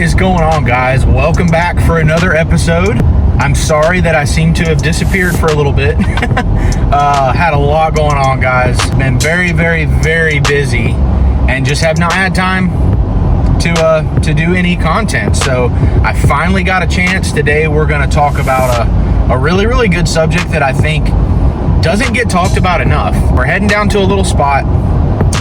is going on, guys? Welcome back for another episode. I'm sorry that I seem to have disappeared for a little bit. Had a lot going on, guys. Been very, very, very busy and just have not had time to do any content. So I finally got a chance. Today we're going to talk about a really, really good subject that I think doesn't get talked about enough. We're heading down to a little spot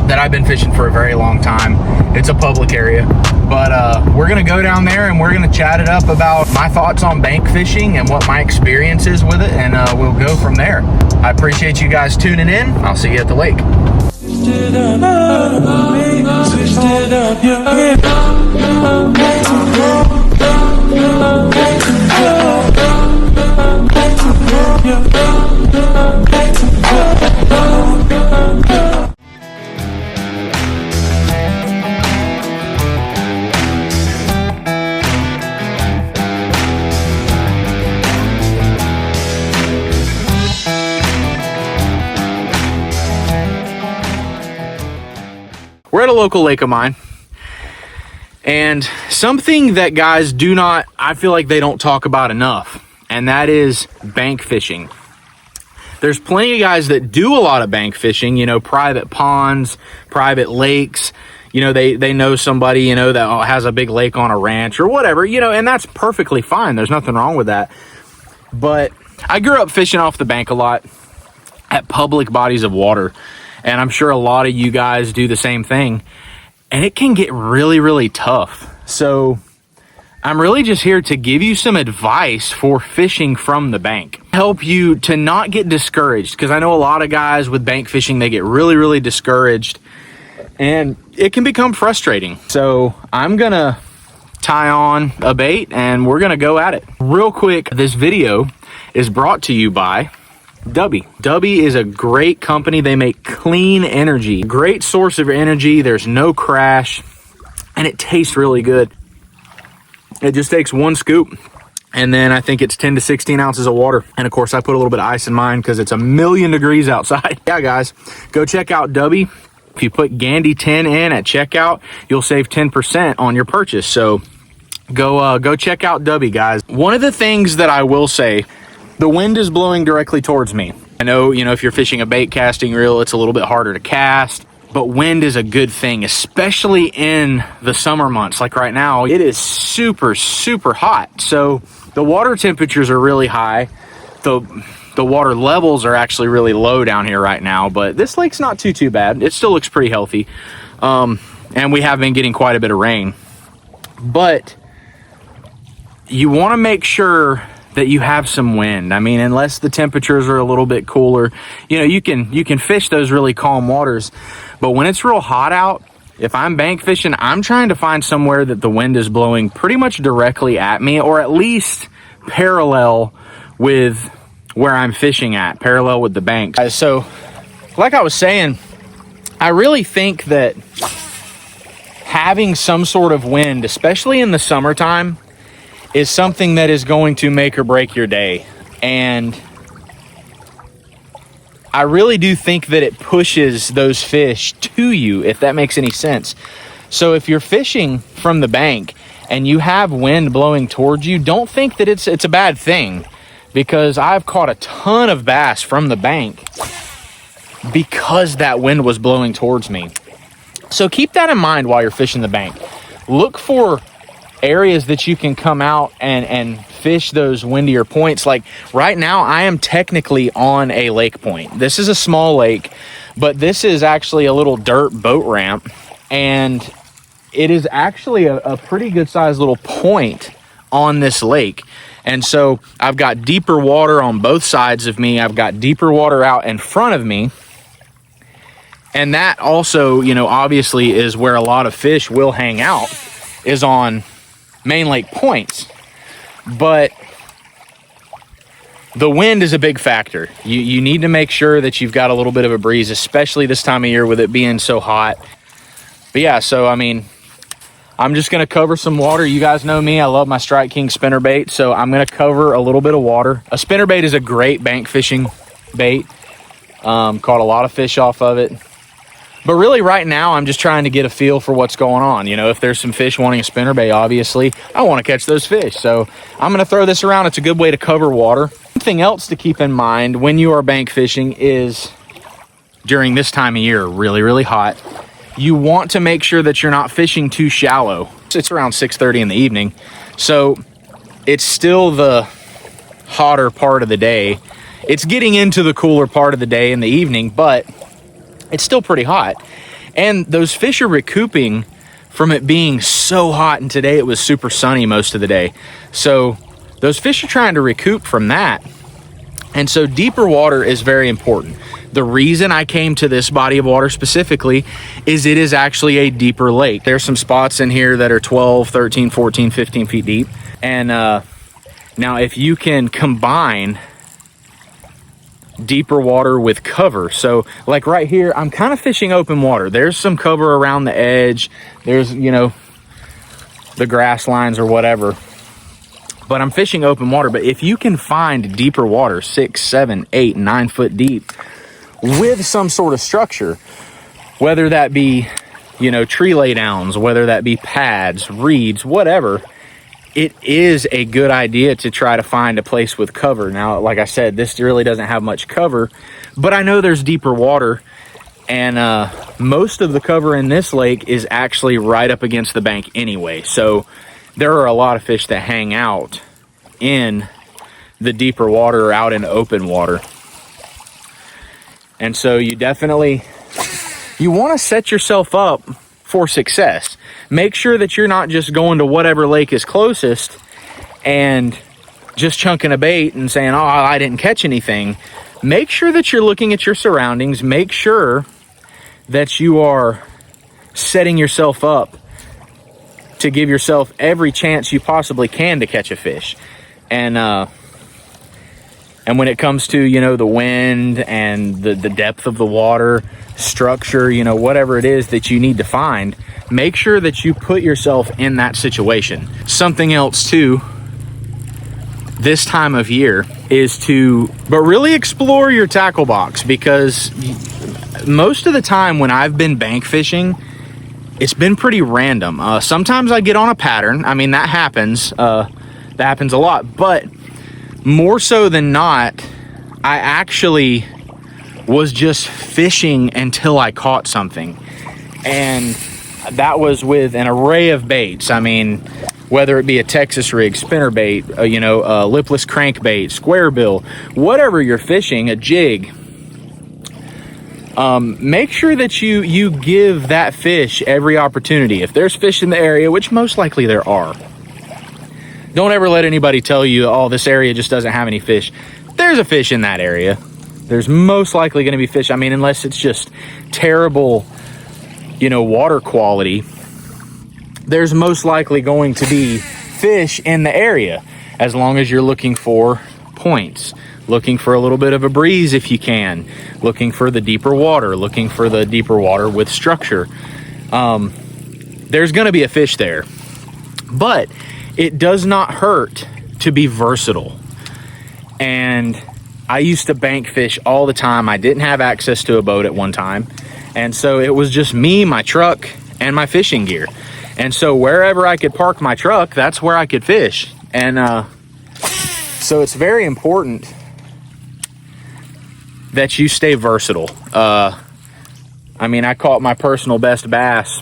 that I've been fishing for a very long time. It's a public area, but we're gonna go down there and we're gonna chat it up about my thoughts on bank fishing and what my experience is with it, and we'll go from there. I appreciate you guys tuning in. I'll see you at the lake. We're at a local lake of mine, and something that guys I feel like they don't talk about enough, and that is bank fishing. There's plenty of guys that do a lot of bank fishing, private ponds, private lakes, they know somebody, that has a big lake on a ranch or whatever, and that's perfectly fine. There's nothing wrong with that. But I grew up fishing off the bank a lot at public bodies of water. And I'm sure a lot of you guys do the same thing. And it can get really, really tough. So I'm really just here to give you some advice for fishing from the bank. Help you to not get discouraged. Because I know a lot of guys with bank fishing, they get really, really discouraged. And it can become frustrating. So I'm going to tie on a bait and we're going to go at it. Real quick, this video is brought to you by Dubby. Dubby is a great company. They make clean energy, great source of energy. There's no crash and it tastes really good. It just takes one scoop and then I think it's 10 to 16 ounces of water. And of course I put a little bit of ice in mine because it's 1,000,000 degrees outside. Yeah, guys, go check out Dubby. If you put Gandy 10 in at checkout, you'll save 10% on your purchase. So go check out Dubby, guys. One of the things that I will say, the wind is blowing directly towards me. I know, if you're fishing a bait casting reel, it's a little bit harder to cast, but wind is a good thing, especially in the summer months. Like right now, it is super, super hot. So the water temperatures are really high. The water levels are actually really low down here right now, but this lake's not too bad. It still looks pretty healthy. And we have been getting quite a bit of rain, but you want to make sure that you have some wind. I mean, unless the temperatures are a little bit cooler, you can fish those really calm waters. But when it's real hot out, if I'm bank fishing, I'm trying to find somewhere that the wind is blowing pretty much directly at me, or at least parallel with where I'm fishing at, parallel with the bank. So like I was saying, I really think that having some sort of wind, especially in the summertime, is something that is going to make or break your day. And I really do think that it pushes those fish to you, if that makes any sense. So if you're fishing from the bank and you have wind blowing towards you, don't think that it's a bad thing, because I've caught a ton of bass from the bank because that wind was blowing towards me. So keep that in mind while you're fishing the bank. Look for areas that you can come out and fish those windier points. Like right now, I am technically on a lake point. This is a small lake, but this is actually a little dirt boat ramp, and it is actually a pretty good sized little point on this lake. And so I've got deeper water on both sides of me. I've got deeper water out in front of me. And that also, obviously is where a lot of fish will hang out, is on main lake points. But the wind is a big factor. You need to make sure that you've got a little bit of a breeze, especially this time of year with it being so hot. But yeah, so I mean, I'm just going to cover some water. You guys know me, I love my Strike King spinnerbait, so I'm going to cover a little bit of water. A spinnerbait is a great bank fishing bait. Caught a lot of fish off of it. But really right now, I'm just trying to get a feel for what's going on. You know, if there's some fish wanting a spinnerbait, obviously, I want to catch those fish. So I'm going to throw this around. It's a good way to cover water. Something else to keep in mind when you are bank fishing is during this time of year, really, really hot. You want to make sure that you're not fishing too shallow. It's around 6:30 in the evening. So it's still the hotter part of the day. It's getting into the cooler part of the day in the evening, but it's still pretty hot. And those fish are recouping from it being so hot. And today it was super sunny most of the day. So those fish are trying to recoup from that. And so deeper water is very important. The reason I came to this body of water specifically is it is actually a deeper lake. There's some spots in here that are 12, 13, 14, 15 feet deep. And now if you can combine deeper water with cover, so like right here, I'm kind of fishing open water. There's some cover around the edge. There's, you know, the grass lines or whatever. But I'm fishing open water. But if you can find deeper water, 6, 7, 8, 9 foot deep, with some sort of structure, whether that be, you know, tree laydowns, whether that be pads, reeds, whatever, it is a good idea to try to find a place with cover. Now, like I said, this really doesn't have much cover, but I know there's deeper water, and most of the cover in this lake is actually right up against the bank anyway. So there are a lot of fish that hang out in the deeper water or out in open water. And so you want to set yourself up for success. Make sure that you're not just going to whatever lake is closest and just chunking a bait and saying, oh, I didn't catch anything. Make sure that you're looking at your surroundings. Make sure that you are setting yourself up to give yourself every chance you possibly can to catch a fish. And when it comes to, you know, the wind and the depth of the water, structure, you know, whatever it is that you need to find, make sure that you put yourself in that situation. Something else too, this time of year, is but really explore your tackle box, because most of the time when I've been bank fishing, it's been pretty random. Sometimes I get on a pattern. I mean, that happens. That happens a lot, but more so than not, I actually was just fishing until I caught something. And that was with an array of baits. I mean, whether it be a Texas rig, spinnerbait, you know, a lipless crankbait, square bill, whatever you're fishing, a jig. Make sure that you give that fish every opportunity. If there's fish in the area, which most likely there are, don't ever let anybody tell you, oh, this area just doesn't have any fish. There's a fish in that area. There's most likely going to be fish. I mean, unless it's just terrible, you know, water quality, there's most likely going to be fish in the area, as long as you're looking for points, looking for a little bit of a breeze if you can, looking for the deeper water, looking for the deeper water with structure. There's going to be a fish there. But it does not hurt to be versatile. And I used to bank fish all the time. I didn't have access to a boat at one time. And so it was just me, my truck, and my fishing gear. And so wherever I could park my truck, that's where I could fish. And so it's very important that you stay versatile. I mean, I caught my personal best bass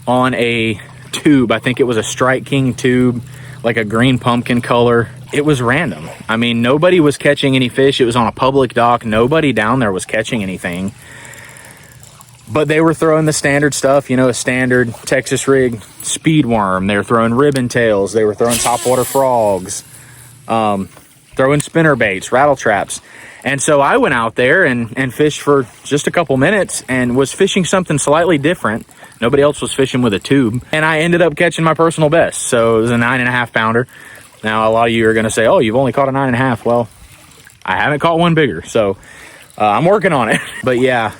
on a tube. I think it was a Strike King tube, like a green pumpkin color. It was random. I mean, nobody was catching any fish. It was on a public dock. Nobody down there was catching anything. But they were throwing the standard stuff, you know, a standard Texas rig speed worm. They were throwing ribbon tails. They were throwing topwater frogs, throwing spinner baits, rattle traps. And so I went out there and fished for just a couple minutes and was fishing something slightly different. Nobody else was fishing with a tube. And I ended up catching my personal best. So it was a 9.5 pounder. Now, a lot of you are going to say, oh, you've only caught a 9.5. Well, I haven't caught one bigger. So I'm working on it. But yeah,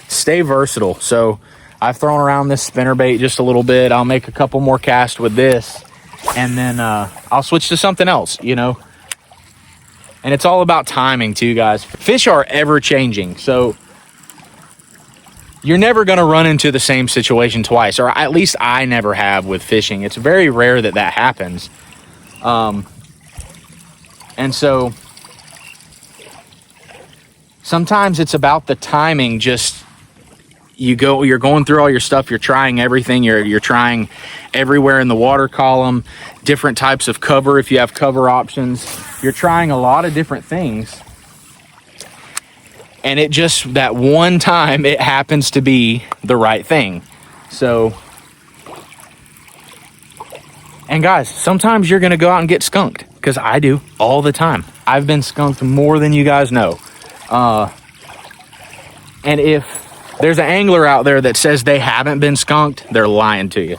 stay versatile. So I've thrown around this spinnerbait just a little bit. I'll make a couple more casts with this. And then I'll switch to something else, you know. And it's all about timing too, guys. Fish are ever changing. So you're never going to run into the same situation twice, or at least I never have with fishing. It's very rare that that happens. And so sometimes it's about the timing. Just you're going through all your stuff, you're trying everything, you're trying everywhere in the water column, different types of cover if you have cover options. You're trying a lot of different things. And it just, that one time, it happens to be the right thing. So, and guys, sometimes you're going to go out and get skunked, because I do all the time. I've been skunked more than you guys know. And if there's an angler out there that says they haven't been skunked, they're lying to you.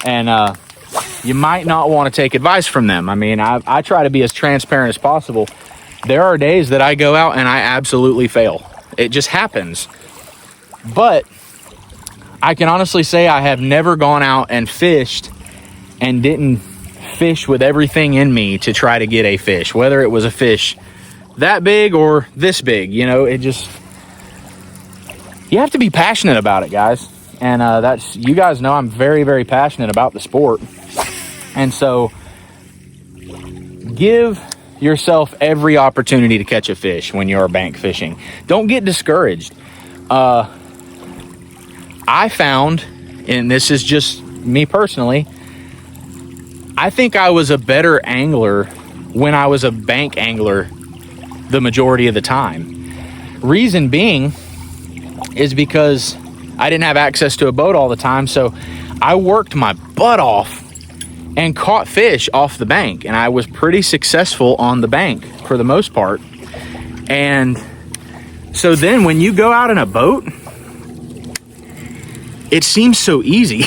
And you might not want to take advice from them. I mean, I try to be as transparent as possible. There are days that I go out and I absolutely fail. It just happens. But I can honestly say I have never gone out and fished and didn't fish with everything in me to try to get a fish, whether it was a fish that big or this big. You know, it just, you have to be passionate about it, guys. And that's, you guys know I'm very, very passionate about the sport. And so give yourself every opportunity to catch a fish when you're bank fishing. Don't get discouraged. I found, and this is just me personally, I think I was a better angler when I was a bank angler the majority of the time. Reason being is because I didn't have access to a boat all the time, so I worked my butt off and caught fish off the bank, and I was pretty successful on the bank for the most part. And so then when you go out in a boat, it seems so easy.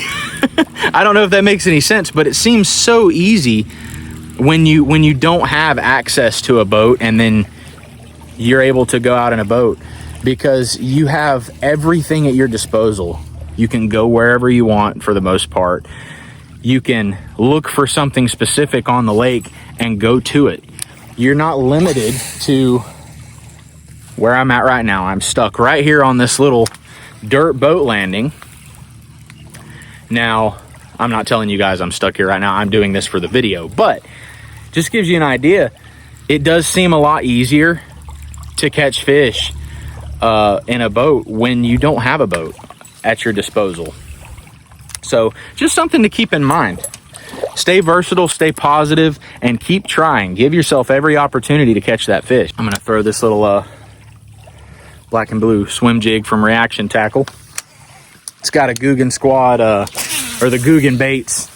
I don't know if that makes any sense, but it seems so easy when you don't have access to a boat, and then you're able to go out in a boat, because you have everything at your disposal. You can go wherever you want for the most part. You can look for something specific on the lake and go to it. You're not limited to where I'm at right now. I'm stuck right here on this little dirt boat landing. Now, I'm not telling you guys I'm stuck here right now. I'm doing this for the video, but just gives you an idea. It does seem a lot easier to catch fish in a boat when you don't have a boat at your disposal. So just something to keep in mind. Stay versatile, stay positive, and keep trying. Give yourself every opportunity to catch that fish. I'm gonna throw this little black and blue swim jig from Reaction Tackle. It's got a Googan Squad, or the Googan Baits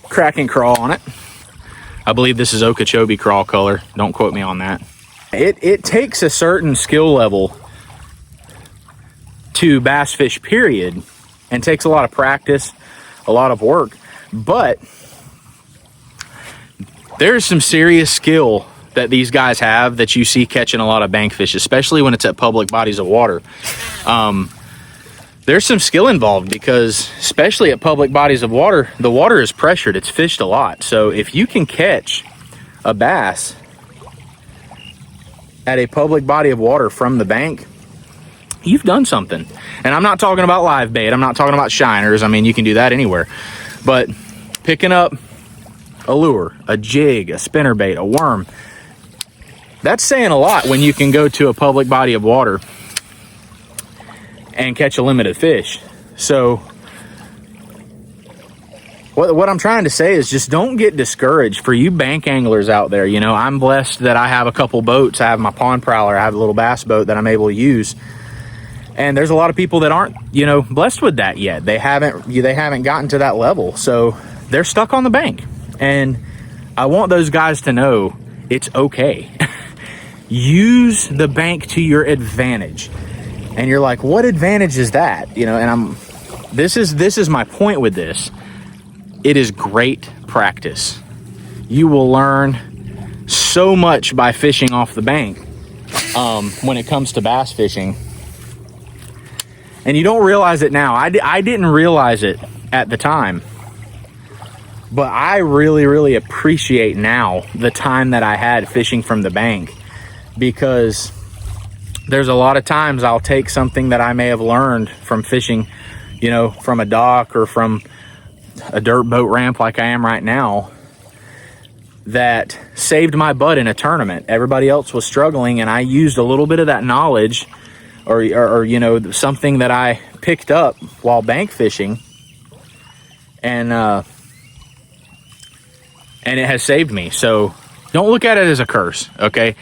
Kraken crawl on it. I believe this is Okeechobee crawl color. Don't quote me on that. It takes a certain skill level to bass fish, period, and takes a lot of practice, a lot of work. But there's some serious skill that these guys have that you see catching a lot of bank fish, especially when it's at public bodies of water. There's some skill involved, because especially at public bodies of water, the water is pressured. It's fished a lot. So if you can catch a bass at a public body of water from the bank, you've done something. And I'm not talking about live bait. I'm not talking about shiners. I mean, you can do that anywhere. But picking up a lure, a jig, a spinnerbait, a worm, that's saying a lot when you can go to a public body of water and catch a limited fish. So what I'm trying to say is just don't get discouraged. For you bank anglers out there, you know, I'm blessed that I have a couple boats. I have my pond prowler. I have a little bass boat that I'm able to use. And there's a lot of people that aren't, you know, blessed with that yet. They haven't gotten to that level. So they're stuck on the bank. And I want those guys to know it's okay. Use the bank to your advantage. And you're like, what advantage is that? You know, and this is my point with this. It is great practice. You will learn so much by fishing off the bank when it comes to bass fishing. And you don't realize it now. I didn't realize it at the time. But I really, really appreciate now the time that I had fishing from the bank. Because there's a lot of times I'll take something that I may have learned from fishing, you know, from a dock or from a dirt boat ramp like I am right now, that saved my butt in a tournament. Everybody else was struggling, and I used a little bit of that knowledge or you know, something that I picked up while bank fishing, and it has saved me. So don't look at it as a curse, okay?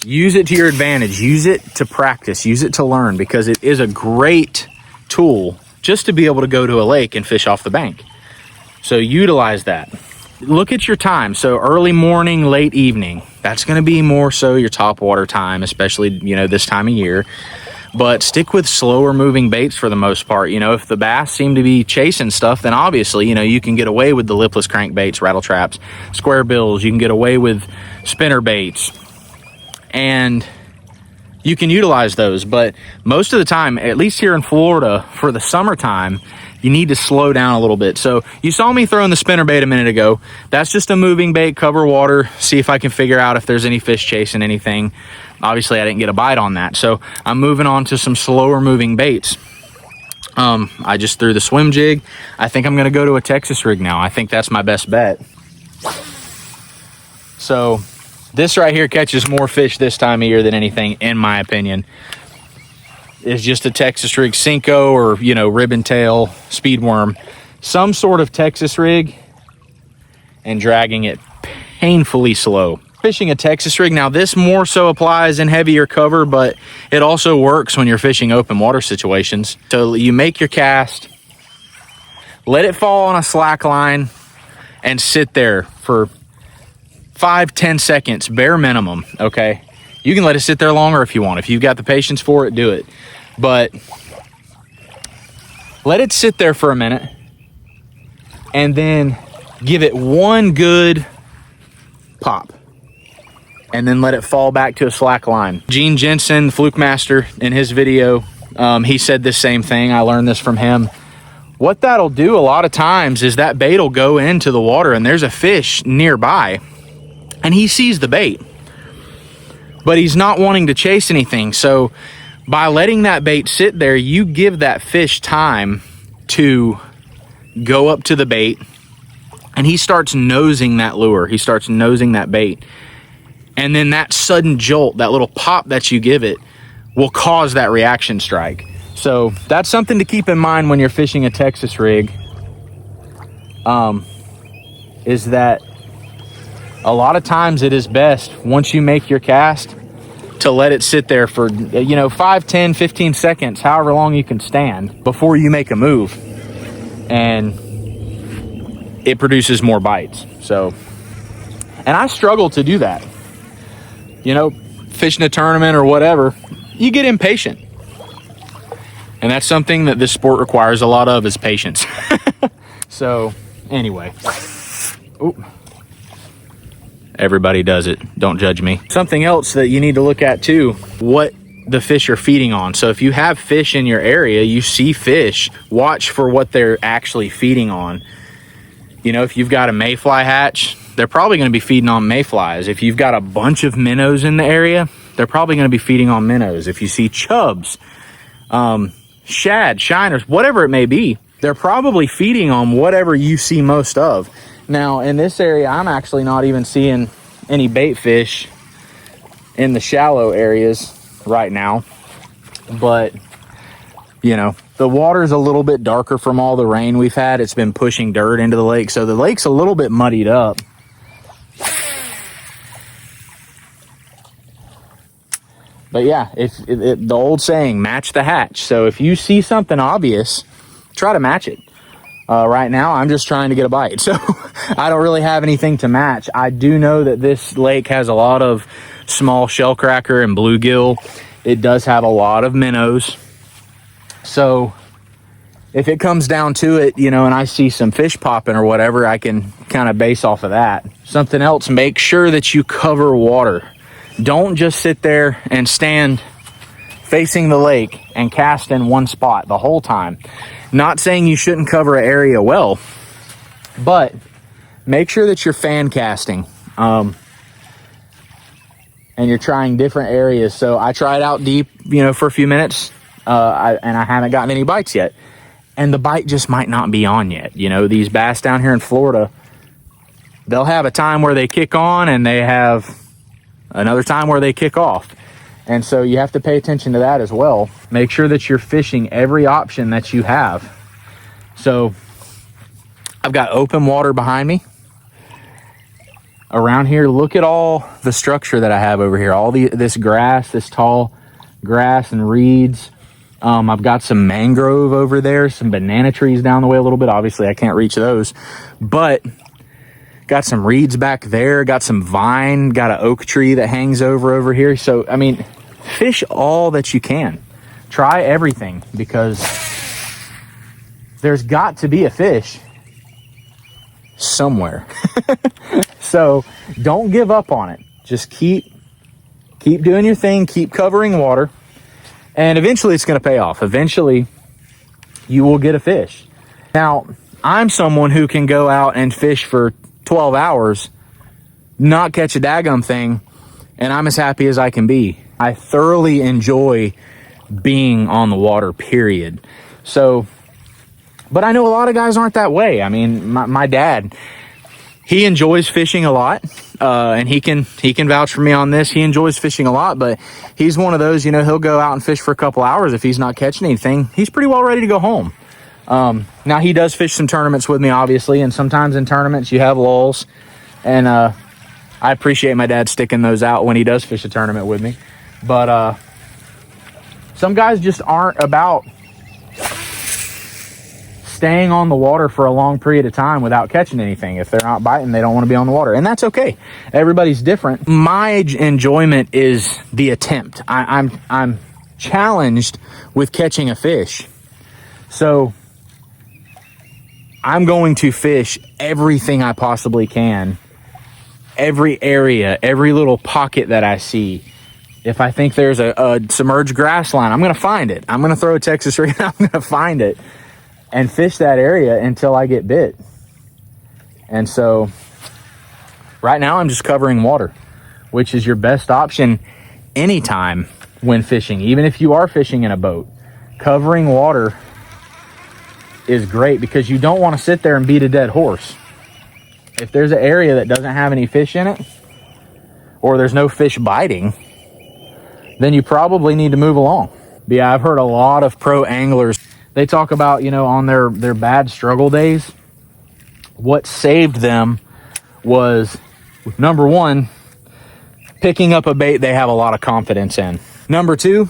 Use it to your advantage. Use it to practice. Use it to learn, because it is a great tool just to be able to go to a lake and fish off the bank. So utilize that. Look at your time. So early morning, late evening, that's going to be more so your top water time, especially, you know, this time of year. But stick with slower moving baits for the most part. You know, if the bass seem to be chasing stuff, then obviously, you know, you can get away with the lipless crankbaits, rattle traps, square bills. You can get away with spinner baits, and you can utilize those. But most of the time, at least here in Florida, for the summertime, you need to slow down a little bit. So you saw me throwing the spinner bait a minute ago. That's just a moving bait, cover water, see if I can figure out if there's any fish chasing anything. Obviously I didn't get a bite on that, so I'm moving on to some slower moving baits. I just threw the swim jig. I think I'm gonna go to a Texas rig now. I think that's my best bet. So this right here catches more fish this time of year than anything, in my opinion. Is just a Texas rig, Cinco, or, you know, ribbon tail, speed worm, some sort of Texas rig, and dragging it painfully slow. Fishing a Texas rig, now this more so applies in heavier cover, but it also works when you're fishing open water situations. So you make your cast, let it fall on a slack line, and sit there for 5-10 seconds, bare minimum, okay? You can let it sit there longer if you want. If you've got the patience for it, do it. But let it sit there for a minute, and then give it one good pop, and then let it fall back to a slack line. Gene Jensen, the Fluke Master, in his video, he said the same thing. I learned this from him. What that'll do a lot of times is that bait will go into the water, and there's a fish nearby, and he sees the bait, but he's not wanting to chase anything. So by letting that bait sit there, you give that fish time to go up to the bait, and he starts nosing that lure. He starts nosing that bait. And then that sudden jolt, that little pop that you give it, will cause that reaction strike. So that's something to keep in mind when you're fishing a Texas rig, is that a lot of times it is best, once you make your cast, to let it sit there for, you know, 5, 10, 15 seconds, however long you can stand, before you make a move. And it produces more bites. So, and I struggle to do that. You know, fishing a tournament or whatever, you get impatient. And that's something that this sport requires a lot of, is patience. So, anyway. Ooh. Everybody does it. Don't judge me. Something else that you need to look at too, what the fish are feeding on. So if you have fish in your area, you see fish, watch for what they're actually feeding on. You know, if you've got a mayfly hatch, they're probably going to be feeding on mayflies. If you've got a bunch of minnows in the area, they're probably going to be feeding on minnows. If you see chubs, shad, shiners, whatever it may be, they're probably feeding on whatever you see most of. Now, in this area, I'm actually not even seeing any bait fish in the shallow areas right now. But, you know, the water's a little bit darker from all the rain we've had. It's been pushing dirt into the lake, so the lake's a little bit muddied up. But yeah, the old saying, match the hatch. So if you see something obvious, try to match it. Right now, I'm just trying to get a bite, so I don't really have anything to match. I do know that this lake has a lot of small shellcracker and bluegill. It does have a lot of minnows. So if it comes down to it, you know, and I see some fish popping or whatever, I can kind of base off of that. Something else, make sure that you cover water. Don't just sit there and stand facing the lake and cast in one spot the whole time. Not saying you shouldn't cover an area well, but make sure that you're fan casting. And and you're trying different areas. So I tried out deep, you know, for a few minutes, and I haven't gotten any bites yet. And the bite just might not be on yet. You know, these bass down here in Florida, they'll have a time where they kick on and they have another time where they kick off. And so you have to pay attention to that as well. Make sure that you're fishing every option that you have. So I've got open water behind me. Around here, look at all the structure that I have over here. All this grass, this tall grass and reeds. I've got some mangrove over there, some banana trees down the way a little bit. Obviously, I can't reach those. But got some reeds back there, got some vine, got an oak tree that hangs over here. So, I mean, fish all that you can. Try everything, because there's got to be a fish somewhere. So don't give up on it. Just keep doing your thing, keep covering water, and eventually it's going to pay off. Eventually you will get a fish. Now, I'm someone who can go out and fish for 12 hours, not catch a daggum thing, and I'm as happy as I can be. I thoroughly enjoy being on the water, period. So, but I know a lot of guys aren't that way. I mean, my dad, he enjoys fishing a lot, and he can vouch for me on this. He enjoys fishing a lot, but he's one of those, you know, he'll go out and fish for a couple hours. If he's not catching anything, he's pretty well ready to go home. Now he does fish some tournaments with me, obviously, and sometimes in tournaments you have lulls, and I appreciate my dad sticking those out when he does fish a tournament with me. But some guys just aren't about staying on the water for a long period of time without catching anything. If they're not biting, they don't want to be on the water, and that's okay. Everybody's different. My enjoyment is the attempt. I'm challenged with catching a fish, so I'm going to fish everything I possibly can, every area, every little pocket that I see. If I think there's a submerged grass line, I'm going to find it. I'm going to throw a Texas rig, I'm going to find it and fish that area until I get bit. And so right now I'm just covering water, which is your best option anytime when fishing. Even if you are fishing in a boat, covering water is great, because you don't want to sit there and beat a dead horse. If there's an area that doesn't have any fish in it, or there's no fish biting, then you probably need to move along. But yeah, I've heard a lot of pro anglers, they talk about, you know, on their bad struggle days, what saved them was, number one, picking up a bait they have a lot of confidence in. Number two,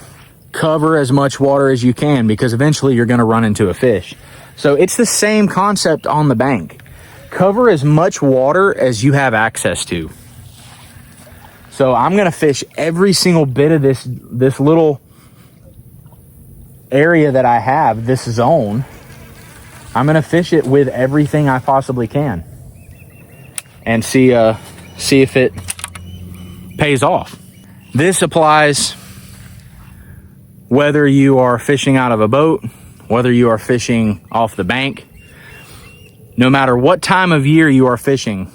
cover as much water as you can, because eventually you're going to run into a fish. So it's the same concept on the bank. Cover as much water as you have access to. So I'm going to fish every single bit of this little area that I have, this zone. I'm going to fish it with everything I possibly can and see if it pays off. This applies whether you are fishing out of a boat, whether you are fishing off the bank. No matter what time of year you are fishing,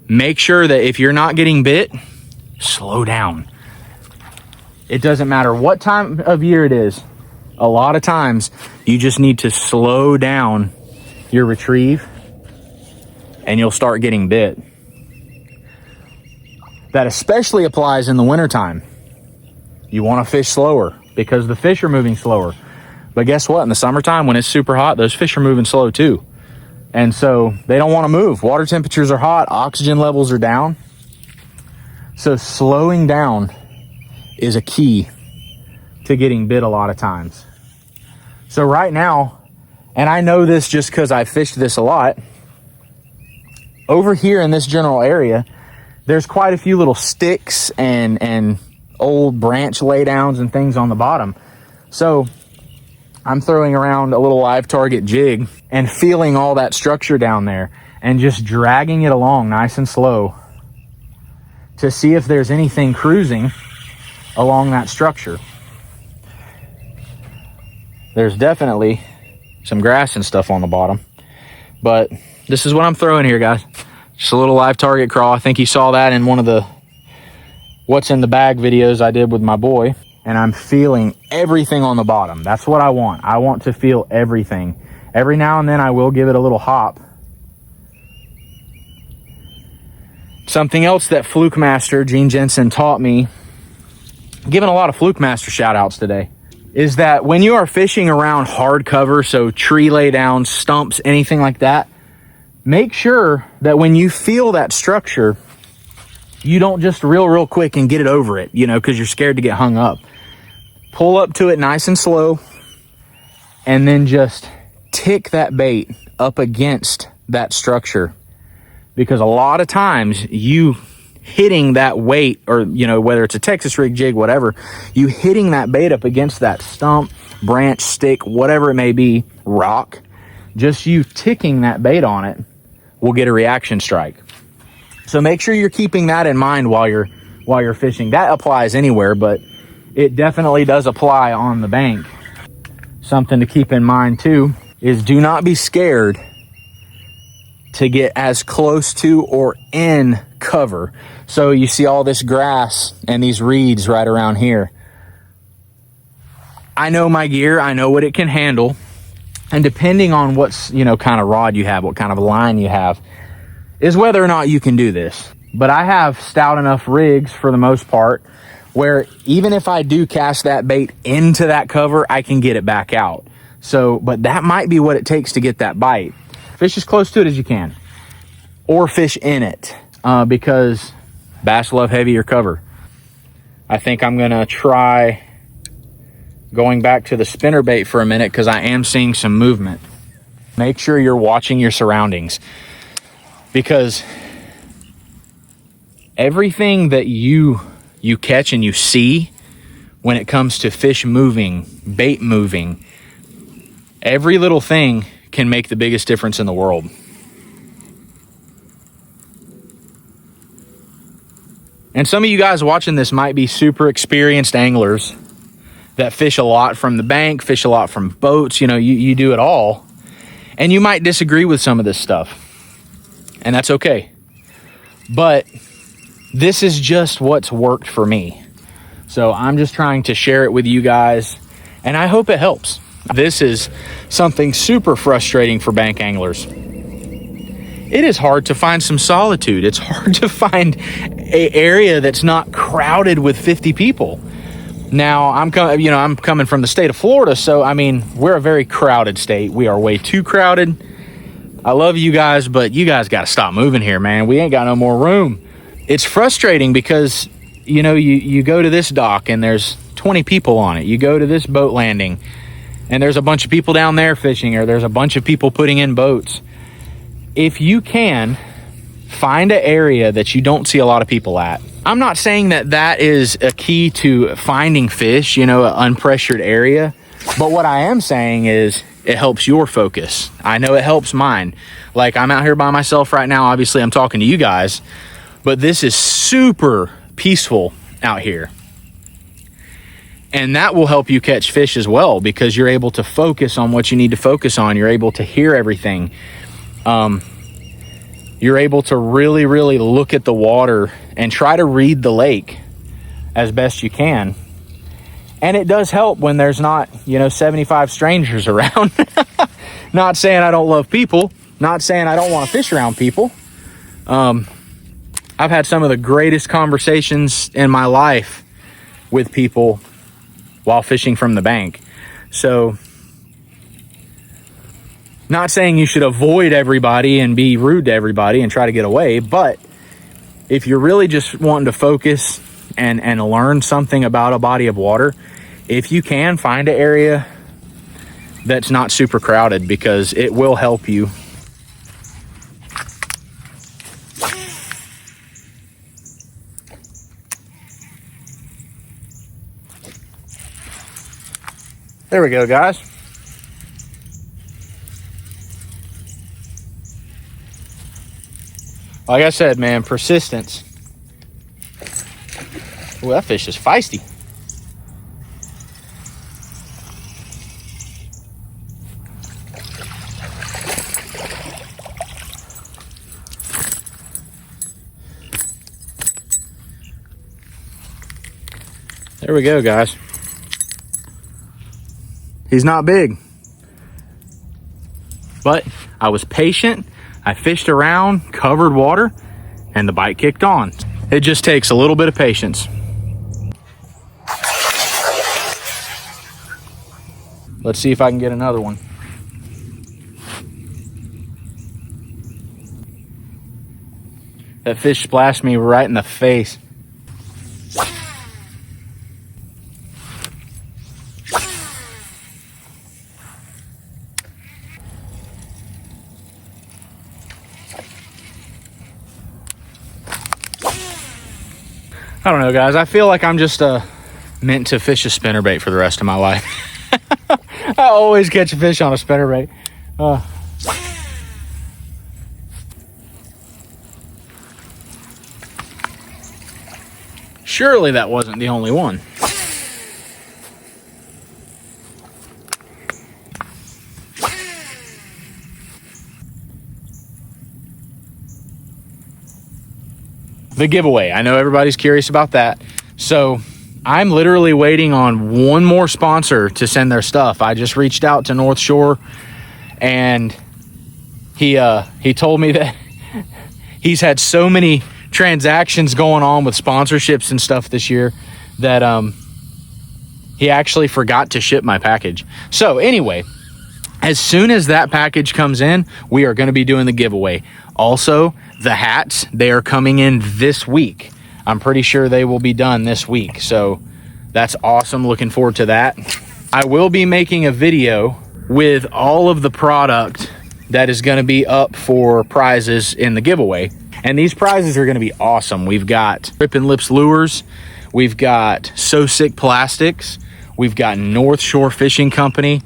make sure that if you're not getting bit, slow down. It doesn't matter what time of year it is. A lot of times you just need to slow down your retrieve and you'll start getting bit. That especially applies in the wintertime. You want to fish slower because the fish are moving slower. But guess what? In the summertime, when it's super hot, those fish are moving slow too. And so they don't want to move. Water temperatures are hot. Oxygen levels are down. So slowing down is a key to getting bit a lot of times. So right now, and I know this just because I fished this a lot, over here in this general area, there's quite a few little sticks and old branch laydowns and things on the bottom. So I'm throwing around a little live target jig and feeling all that structure down there and just dragging it along nice and slow to see if there's anything cruising along that structure. There's definitely some grass and stuff on the bottom, but this is what I'm throwing here, guys. Just a little live target crawl. I think you saw that in one of the what's in the bag videos I did with my boy, and I'm feeling everything on the bottom. That's what I want. I want to feel everything. Every now and then I will give it a little hop. Something else that Fluke Master Gene Jensen taught me, giving a lot of Fluke Master shout outs today, is that when you are fishing around hard cover, so tree laydowns, stumps, anything like that, make sure that when you feel that structure, you don't just reel real quick and get it over it, you know, because you're scared to get hung up. Pull up to it nice and slow, and then just tick that bait up against that structure. Because a lot of times you hitting that weight, or, you know, whether it's a Texas rig, jig, whatever, you hitting that bait up against that stump, branch, stick, whatever it may be, rock, just you ticking that bait on it will get a reaction strike. So make sure you're keeping that in mind while you're fishing. That applies anywhere, but it definitely does apply on the bank. Something to keep in mind too is do not be scared to get as close to or in cover. So you see all this grass and these reeds right around here. I know my gear, I know what it can handle. And depending on what's, you know, kind of rod you have, what kind of line you have, is whether or not you can do this. But I have stout enough rigs for the most part where even if I do cast that bait into that cover, I can get it back out. So, but that might be what it takes to get that bite. Fish as close to it as you can, or fish in it, because bass love heavier cover. I think I'm gonna try going back to the spinner bait for a minute because I am seeing some movement. Make sure you're watching your surroundings, because everything that you catch and you see when it comes to fish moving, bait moving, every little thing can make the biggest difference in the world. And some of you guys watching this might be super experienced anglers that fish a lot from the bank, fish a lot from boats, you know, you do it all. And you might disagree with some of this stuff, and that's okay. But this is just what's worked for me. So I'm just trying to share it with you guys, and I hope it helps. This is something super frustrating for bank anglers. It is hard to find some solitude. It's hard to find an area that's not crowded with 50 people. Now, I'm coming from the state of Florida, so I mean, we're a very crowded state. We are way too crowded. I love you guys, but you guys got to stop moving here, man. We ain't got no more room. It's frustrating because, you know, you go to this dock and there's 20 people on it. You go to this boat landing and there's a bunch of people down there fishing, or there's a bunch of people putting in boats. If you can, find an area that you don't see a lot of people at. I'm not saying that that is a key to finding fish, you know, an unpressured area. But what I am saying is it helps your focus. I know it helps mine. Like, I'm out here by myself right now. Obviously, I'm talking to you guys. But this is super peaceful out here. And that will help you catch fish as well, because you're able to focus on what you need to focus on. You're able to hear everything. You're able to really, really look at the water and try to read the lake as best you can. And it does help when there's not, you know, 75 strangers around. Not saying I don't love people. Not saying I don't want to fish around people. I've had some of the greatest conversations in my life with people while fishing from the bank. So, not saying you should avoid everybody and be rude to everybody and try to get away, but if you're really just wanting to focus and learn something about a body of water, if you can, find an area that's not super crowded, because it will help you. There we go, guys. Like I said, man, persistence. Ooh, that fish is feisty. There we go, guys. He's not big, but I was patient. I fished around, covered water, and the bite kicked on. It just takes a little bit of patience. Let's see if I can get another one. That fish splashed me right in the face. I don't know, guys. I feel like I'm just meant to fish a spinnerbait for the rest of my life. I always catch a fish on a spinnerbait. Surely that wasn't the only one. The giveaway. I know everybody's curious about that. So I'm literally waiting on one more sponsor to send their stuff. I just reached out to North Shore, and he told me that he's had so many transactions going on with sponsorships and stuff this year that he actually forgot to ship my package. So anyway, as soon as that package comes in, we are going to be doing the giveaway. Also, the hats, they are coming in this week. I'm pretty sure they will be done this week. So that's awesome. Looking forward to that. I will be making a video with all of the product that is going to be up for prizes in the giveaway. And these prizes are going to be awesome. We've got Rip and Lips lures. We've got So Sick Plastics. We've got North Shore Fishing Company.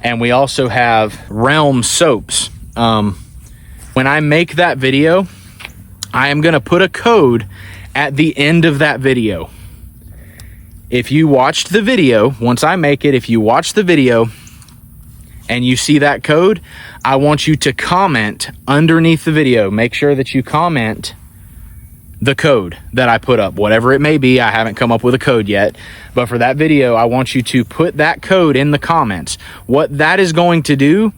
And we also have Realm soaps. When I make that video, I am going to put a code at the end of that video. If you watched the video, once I make it, if you watch the video and you see that code, I want you to comment underneath the video. Make sure that you comment the code that I put up, whatever it may be. I haven't come up with a code yet, but for that video, I want you to put that code in the comments. What that is going to do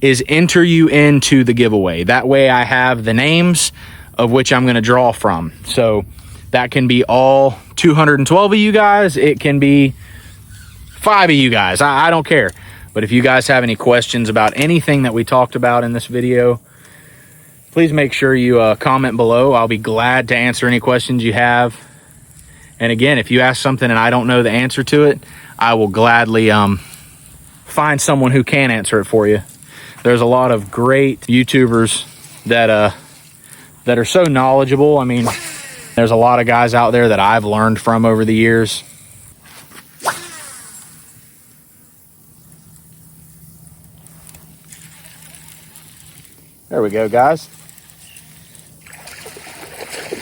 is enter you into the giveaway. That way I have the names of which I'm going to draw from. So that can be all 212 of you guys. It can be 5 of you guys. I don't care. But if you guys have any questions about anything that we talked about in this video, please make sure you comment below. I'll be glad to answer any questions you have. And again, if you ask something and I don't know the answer to it, I will gladly find someone who can answer it for you. There's a lot of great YouTubers that are so knowledgeable. I mean, there's a lot of guys out there that I've learned from over the years. There we go, guys.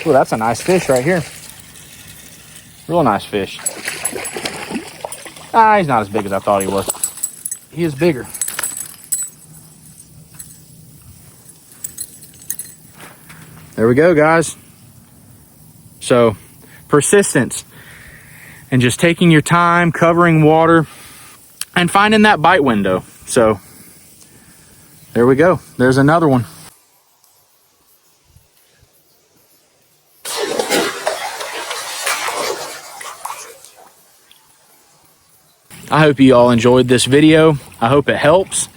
Oh, that's a nice fish right here. Real nice fish. He's not as big as I thought he was. He is bigger. There we go, guys. So, persistence and just taking your time, covering water, and finding that bite window. So, there we go. There's another one. I hope you all enjoyed this video. I hope it helps.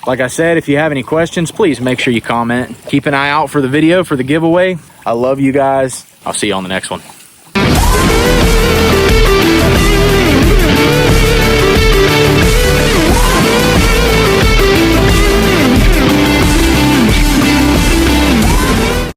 Like I said, if you have any questions, please make sure you comment. Keep an eye out for the video for the giveaway. I love you guys. I'll see you on the next one.